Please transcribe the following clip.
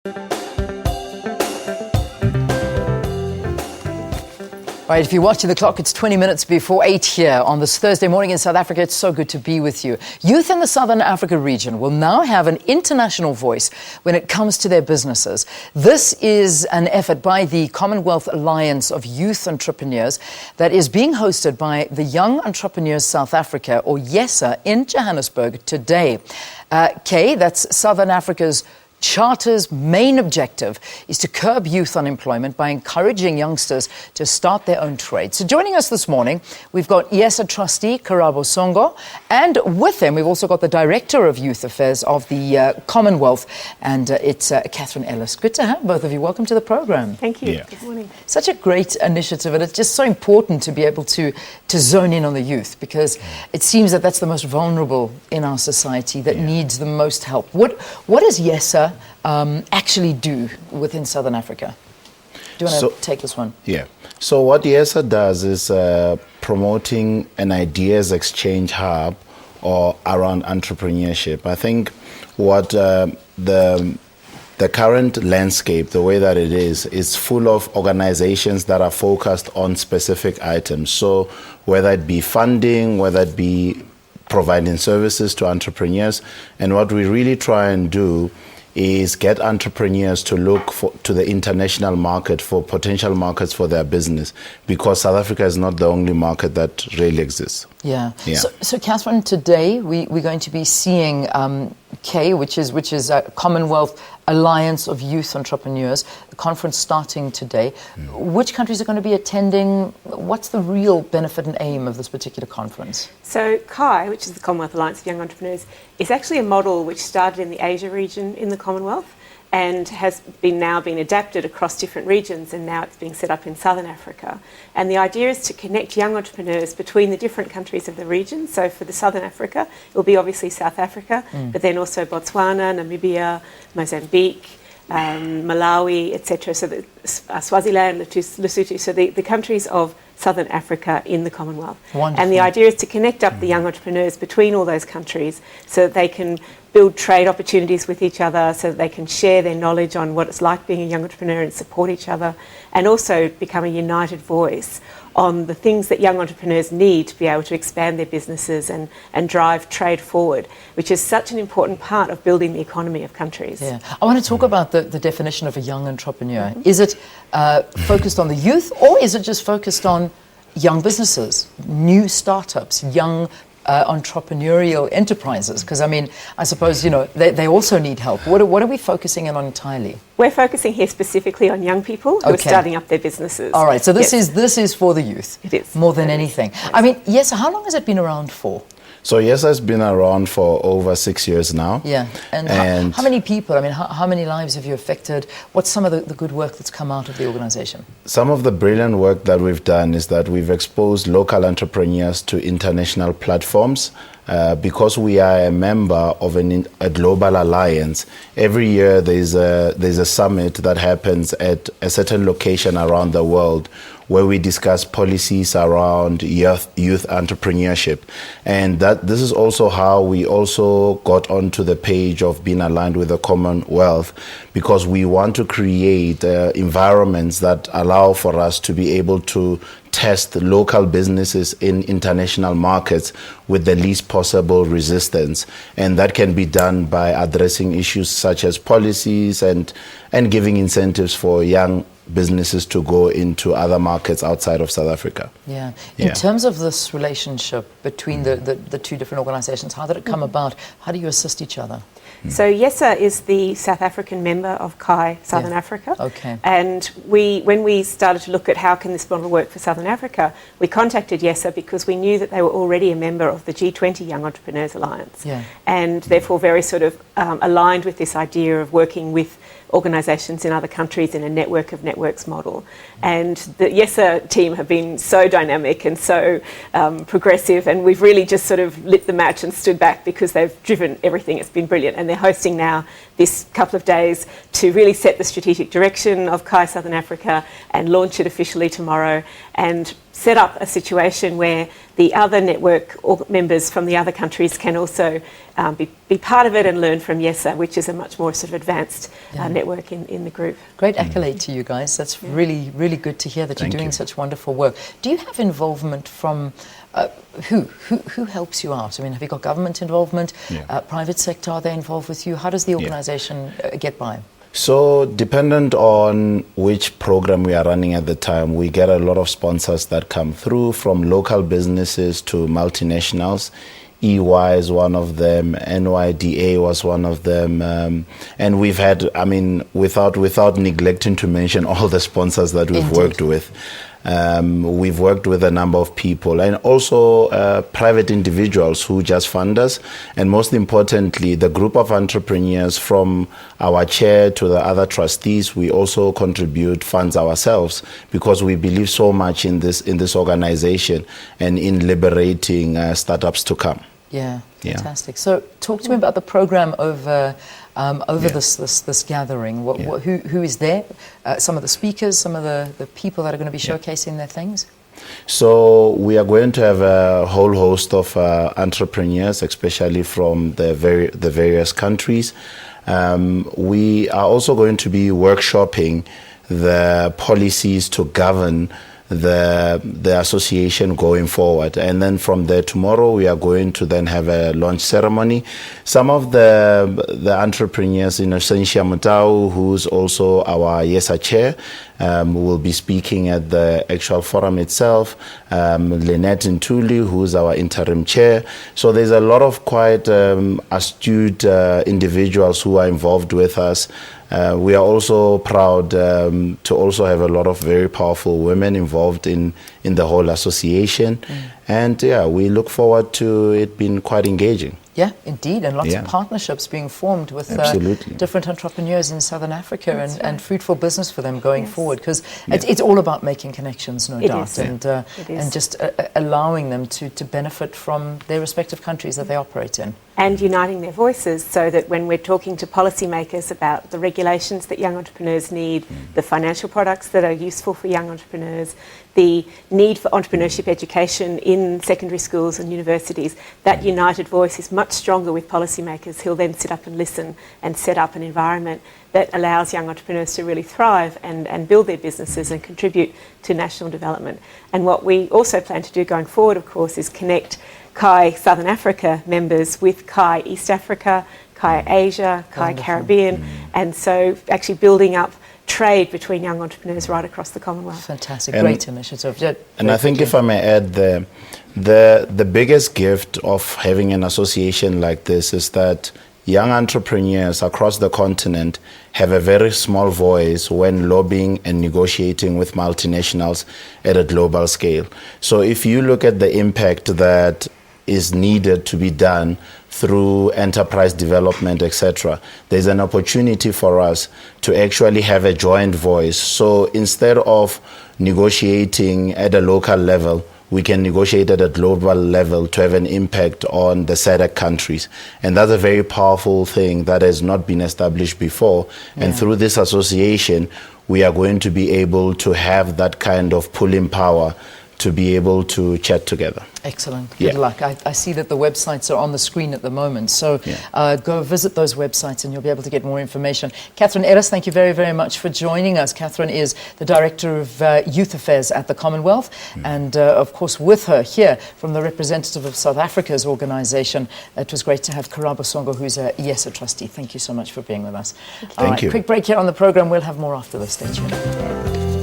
All right, if you're watching the clock, it's 20 minutes before 8 here on this Thursday morning in South Africa. It's so good to be with you. Youth in the Southern Africa region will now have an international voice when it comes to their businesses. This is an effort by the Commonwealth Alliance of Youth Entrepreneurs that is being hosted by the Young Entrepreneurs South Africa, or YESA, in Johannesburg today. CAYE, that's Southern Africa's Charter's main objective is to curb youth unemployment by encouraging youngsters to start their own trade. So joining us this morning, we've got YESA Trustee Karabo Songo, and with them we've also got the Director of Youth Affairs of the Commonwealth, and it's Katherine Ellis. Good to have both of you. Welcome to the program. Thank you. Yeah. Good morning. Such a great initiative, and it's just so important to be able to zone in on the youth, because it seems that that's the most vulnerable in our society that needs the most help. What does YESA actually do within Southern Africa? Do you want to take this one? Yeah. So what YESA does is promoting an ideas exchange hub or around entrepreneurship. I think what the current landscape, the way that it is full of organizations that are focused on specific items. So whether it be funding, whether it be providing services to entrepreneurs, and what we really try and do is get entrepreneurs to look to the international market for potential markets for their business, because South Africa is not the only market that really exists. Yeah. So Katherine, today we're going to be seeing CAYE, which is a Commonwealth Alliance of Youth Entrepreneurs, the conference starting today. Which countries are going to be attending? What's the real benefit and aim of this particular conference? So CAYE, which is the Commonwealth Alliance of Young Entrepreneurs, is actually a model which started in the Asia region in the Commonwealth and has now been adapted across different regions, and now it's being set up in Southern Africa. And the idea is to connect young entrepreneurs between the different countries of the region. So for the Southern Africa, it will be obviously South Africa, but then also Botswana, Namibia, Mozambique, Malawi, etc. So Swaziland, Lesotho, so the countries of Southern Africa in the Commonwealth. Wonderful. And the idea is to connect up the young entrepreneurs between all those countries so that they can build trade opportunities with each other, so that they can share their knowledge on what it's like being a young entrepreneur and support each other, and also become a united voice on the things that young entrepreneurs need to be able to expand their businesses and drive trade forward, which is such an important part of building the economy of countries. Yeah. I want to talk about the definition of a young entrepreneur. Is it focused on the youth, or is it just focused on young businesses, new startups, young entrepreneurial enterprises? Because, I mean, I suppose, they also need help. What are we focusing in on entirely? We're focusing here specifically on young people who are starting up their businesses. All right, so this is for the youth. It is. More than anything. Yes. I mean, yes, how long has it been around for? So YESA has been around for over 6 years now. Yeah, and how many people, I mean, how many lives have you affected? What's some of the good work that's come out of the organization? Some of the brilliant work that we've done is that we've exposed local entrepreneurs to international platforms. Because we are a member of a global alliance, every year there's a summit that happens at a certain location around the world where we discuss policies around youth entrepreneurship. And this is also how we also got onto the page of being aligned with the Commonwealth, because we want to create environments that allow for us to be able to test local businesses in international markets with the least possible resistance. And that can be done by addressing issues such as policies and giving incentives for young businesses to go into other markets outside of South Africa. Yeah. In terms of this relationship between the two different organizations, how did it come about? How do you assist each other? So YESA is the South African member of CAYE Southern Africa. Okay. And when we started to look at how can this model work for Southern Africa, we contacted YESA because we knew that they were already a member of the G20 Young Entrepreneurs Alliance. Yeah. And therefore very sort of aligned with this idea of working with organisations in other countries in a network of networks model. And the YESA team have been so dynamic and so progressive, and we've really just sort of lit the match and stood back because they've driven everything. It's been brilliant. And they're hosting now this couple of days to really set the strategic direction of CAYE Southern Africa and launch it officially tomorrow, and set up a situation where the other network members from the other countries can also be part of it and learn from YESA, which is a much more sort of advanced network in the group. Great accolade to you guys. That's really, really good to hear that you're doing such wonderful work. Do you have involvement from who helps you out? I mean, have you got government involvement? Private sector, are they involved with you? How does the organization get by? So dependent on which program we are running at the time, we get a lot of sponsors that come through, from local businesses to multinationals. EY is one of them, NYDA was one of them, and we've had, I mean, without neglecting to mention all the sponsors that we've worked with. We've worked with a number of people, and also private individuals who just fund us, and most importantly, the group of entrepreneurs, from our chair to the other trustees. We also contribute funds ourselves because we believe so much in this organization and in liberating startups to come. Yeah, fantastic. So talk to me about the program over this gathering. Who is there? Some of the speakers, some of the people that are going to be showcasing their things? So we are going to have a whole host of entrepreneurs, especially from the various countries. We are also going to be workshopping the policies to govern the association going forward, and then from there tomorrow we are going to then have a launch ceremony. Some of the entrepreneurs, Innocentia Mutau, who's also our YESA chair, will be speaking at the actual forum itself. Lynette Ntuli, who's our interim chair. So there's a lot of quite astute individuals who are involved with us. We are also proud to also have a lot of very powerful women involved in the whole association. And we look forward to it being quite engaging. Yeah, indeed, and lots of partnerships being formed with different entrepreneurs in Southern Africa, and fruitful business for them going forward, because it's all about making connections, no doubt, and just allowing them to benefit from their respective countries that they operate in. And uniting their voices, so that when we're talking to policymakers about the regulations that young entrepreneurs need, the financial products that are useful for young entrepreneurs, the need for entrepreneurship education in secondary schools and universities, that united voice is much stronger with policymakers who'll then sit up and listen and set up an environment that allows young entrepreneurs to really thrive and build their businesses and contribute to national development. And what we also plan to do going forward, of course, is connect CAYE Southern Africa members with CAYE East Africa, CAYE Asia, CAYE Caribbean, and so actually building up trade between young entrepreneurs right across the Commonwealth. Fantastic, great initiative. And I think if I may add, the biggest gift of having an association like this is that young entrepreneurs across the continent have a very small voice when lobbying and negotiating with multinationals at a global scale. So if you look at the impact that is needed to be done through enterprise development, etc., there's an opportunity for us to actually have a joint voice. So instead of negotiating at a local level, we can negotiate at a global level to have an impact on the SADC countries. And that's a very powerful thing that has not been established before. And through this association, we are going to be able to have that kind of pulling power to be able to chat together. Excellent. Good luck. I see that the websites are on the screen at the moment. So go visit those websites and you'll be able to get more information. Katherine Ellis, thank you very, very much for joining us. Katherine is the Director of Youth Affairs at the Commonwealth. And of course, with her here from the representative of South Africa's organization, it was great to have Karabo Songo, who's a YESA trustee. Thank you so much for being with us. Thank you. Quick break here on the program. We'll have more after this. Stay tuned.